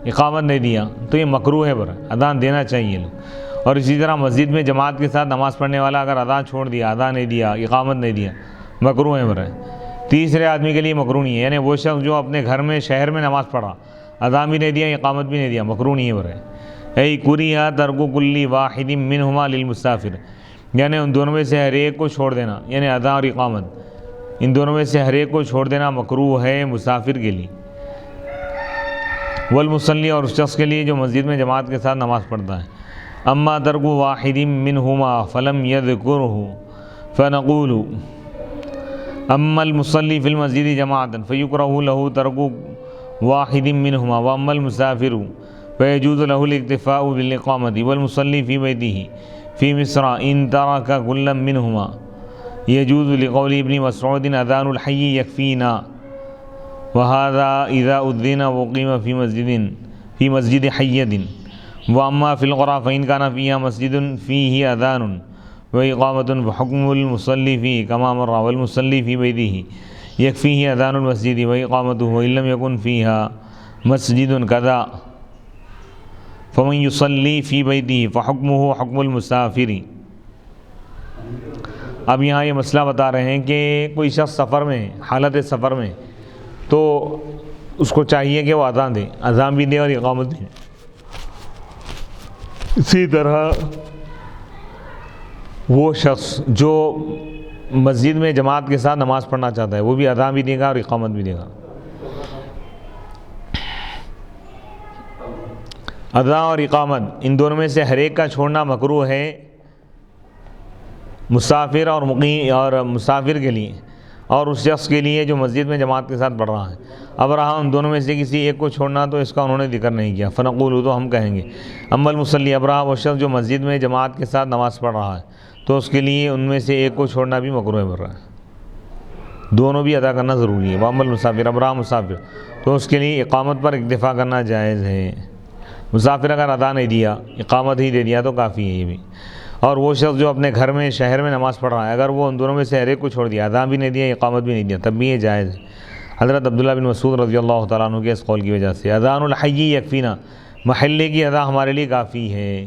اقامت نہیں دیا تو یہ مکروہ ہے، اذان دینا چاہیے لوگ، اور اسی طرح مسجد میں جماعت کے ساتھ نماز پڑھنے والا اگر اذان چھوڑ دیا، اذان نہیں دیا، اقامت نہیں دیا، مکروہ ہے، تیسرے آدمی کے لیے مکروہ نہیں ہے، یعنی وہ شخص جو اپنے گھر میں شہر میں نماز پڑھا، اذان بھی نہیں دیا اقامت بھی نہیں دیا، مکروہ نہیں ہے، ای کریہ ترک کل واحد منہما للمسافر، یعنی ان دونوں میں سے ہر ایک کو چھوڑ دینا، یعنی اذان اور اقامت ان دونوں میں سے ہر ایک کو چھوڑ دینا مکروہ ہے مسافر کے لیے، والمصلی، اور اس شخص کے لیے جو مسجد میں جماعت کے ساتھ نماز پڑھتا ہے۔ اما ترک واحد منہما فلم یذکرہ فنقول اما المصلی فی المسجد جماعتا فیکرہ لہ ترک واحد منہما واما المسافر فيجوز له الاكتفاء بالإقامة والمصلي في بيته في مصر إن ترك كلا منهما يجوز لقول ابن مسعود أذان الحي يكفينا وهذا إذا أذن وقيم في مسجد حيد وأما في القرى فإن كان فيها مسجد فيه أذان وإقامة فحكم المصلي فيه كما مر والمصلي في بيته يكفيه أذان المسجد وإقامته وإن لم يكن فيها مسجد كذا فمن يصلي في بيته فحكمه حكم المسافر۔ اب یہاں یہ مسئلہ بتا رہے ہیں کہ کوئی شخص سفر میں حالت سفر میں تو اس کو چاہیے کہ وہ اذان دے، اذان بھی دے اور اقامت دے۔ اسی طرح وہ شخص جو مسجد میں جماعت کے ساتھ نماز پڑھنا چاہتا ہے وہ بھی اذان بھی دے گا اور اقامت بھی دے گا۔ اذان اور اقامت ان دونوں میں سے ہر ایک کا چھوڑنا مکروہ ہے مسافر اور مقیم اور مسافر کے لیے اور اس شخص کے لیے جو مسجد میں جماعت کے ساتھ پڑھ رہا ہے۔ اب رہا ان دونوں میں سے کسی ایک کو چھوڑنا تو اس کا انہوں نے ذکر نہیں کیا، فنقول تو ہم کہیں گے اما المصلی، اب رہا وہ شخص جو مسجد میں جماعت کے ساتھ نماز پڑھ رہا ہے تو اس کے لیے ان میں سے ایک کو چھوڑنا بھی مکروہ بن رہا ہے، دونوں بھی ادا کرنا ضروری ہے۔ واما المسافر، اب رہا مسافر تو اس کے لیے اقامت پر اکتفا کرنا جائز ہے۔ مسافر اگر ادا نہیں دیا اقامت ہی دے دیا تو کافی ہے یہ بھی۔ اور وہ شخص جو اپنے گھر میں شہر میں نماز پڑھ رہا ہے اگر وہ ان دونوں میں سے ہر ایک کو چھوڑ دیا، اذان بھی نہیں دیا اقامت بھی نہیں دیا، تب بھی یہ جائز ہے۔ حضرت عبداللہ بن مسعود رضی اللہ تعالیٰ عنہ کے اس قول کی وجہ سے اذان الحی یکفینا، محلے کی اذان ہمارے لیے کافی ہے۔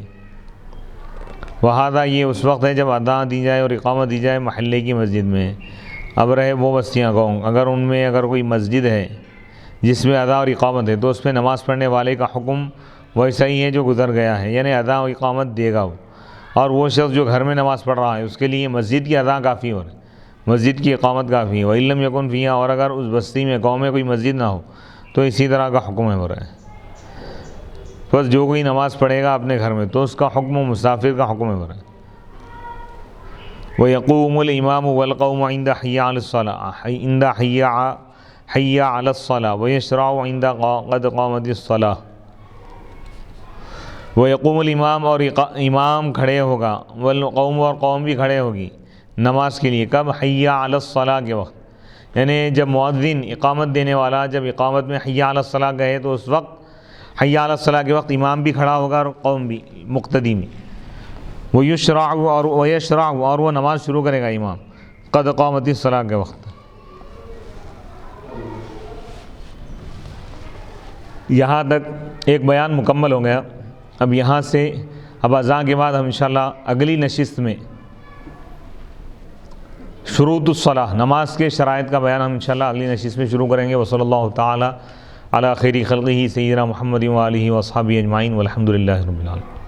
وہذا یہ اس وقت ہے جب اذان دی جائے اور اقامت دی جائے محلے کی مسجد میں۔ اب رہے وہ بستیاں گاؤں، اگر ان میں اگر کوئی مسجد ہے جس میں اذان اور اقامت ہے تو اس میں نماز پڑھنے والے کا حکم ویسا ہی ہے جو گزر گیا ہے، یعنی اذان اور اقامت دے گا وہ۔ اور وہ شخص جو گھر میں نماز پڑھ رہا ہے اس کے لیے مسجد کی اذان کافی ہو رہی ہے، مسجد کی اقامت کافی ہے۔ وَإِن لَمْ يَكُنْ فِيهَا، اور اگر اس بستی میں گاؤں میں کوئی مسجد نہ ہو تو اسی طرح کا حکم ہے ہو رہا ہے۔ بس جو کوئی نماز پڑھے گا اپنے گھر میں تو اس کا حکم مسافر کا حکم ہے ہو رہا ہے۔ وَيَقُومُ الْإِمَامُ وَالْقَوْمُ عِنْدَ حَيَّ عَلَى الصَّلَاةِ وَيَشْرَعُ عِنْدَ قَدْ قَامَتِ الصَّلَاةِ۔ وَيَقُومُ الْإِمَامُ، اور امام کھڑے ہوگا، والقوم، اور قوم بھی کھڑے ہوگی نماز کے لیے، کب؟ حی علی الصلاۃ کے وقت، یعنی جب مؤذن اقامت دینے والا جب اقامت میں حی علی الصلاۃ کہے تو اس وقت حی علی الصلاۃ کے وقت امام بھی کھڑا ہوگا اور قوم بھی مقتدی میں۔ وَيَشْرَعُ، اور وہ نماز شروع کرے گا امام قد قامت الصلاۃ کے وقت۔ یہاں تک ایک بیان مکمل ہو گیا۔ اب یہاں سے اب اذان کے بعد ہم انشاءاللہ اگلی نشست میں شروط الصلاۃ، نماز کے شرائط کا بیان ہم انشاءاللہ اگلی نشست میں شروع کریں گے۔ وصلی اللہ تعالی علی خیر خلقہ سیدنا محمد و آلہ و اصحابہ اجمعین والحمد للہ رب العالمین۔